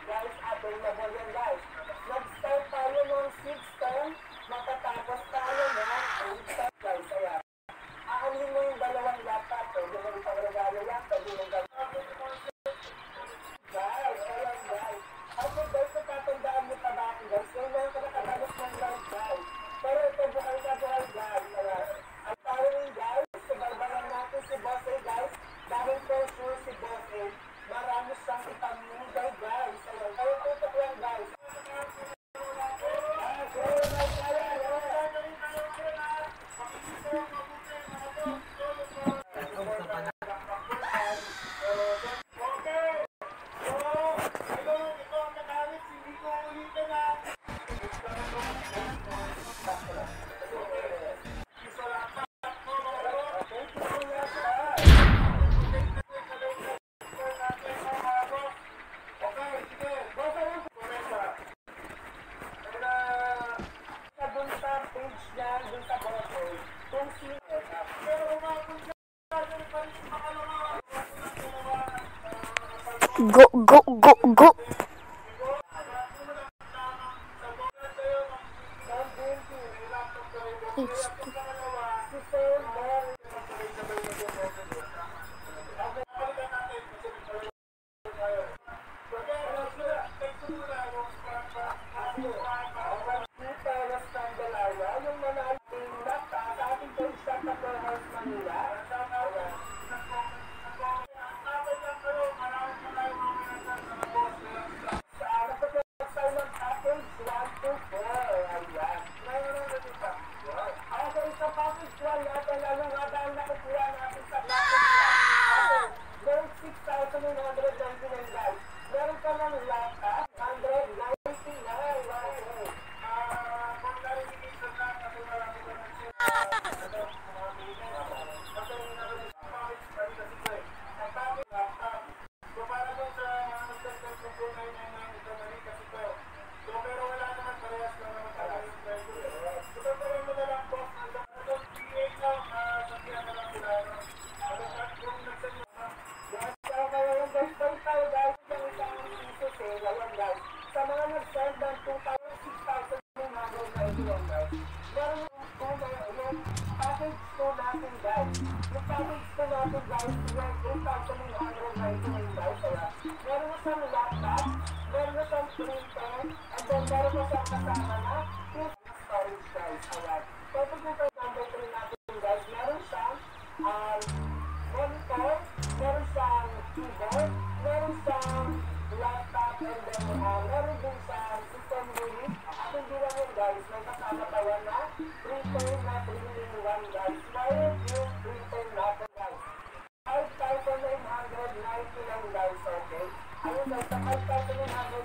guys, available yan guys. Nag-start tayo ng 610, matatapos tayo ng 810 guys. Ayan. Aanin mo yung dalawang laptop, pwede mo itang regalo yan, pwede mo guys, ayan guys. Okay guys, natatandaan mo pa ba ako guys? Yung mga nakatalos ng live guys. Pero ito buhay na buhay guys. Ayan. Ang following guys, subarbaran natin si Boss A guys. Dahil for sure si Boss A, marami siyang ipamigay guys. Ayan, kaya tutok lang guys. Go, go, go, go. Sa mga nag-send ng 2,6,991 guys, meron yung package 2 natin guys. Yung package 2 natin guys, yung 8,991 guys. Kaya, meron na siyang laptop, meron na siyang printer, and then meron na siyang kasama na storage guys. Ayan. So, ito po number 3 natin guys. Meron siyang monitor, meron siyang keyboard, meron siyang laptop, and then meron din siyang system unit. At hindi lang yun guys, may kasama pa yan na printer na 3-in-1 guys. Meron yung printer natin guys. 5,999 guys, okay? Ayun guys, sa 5,999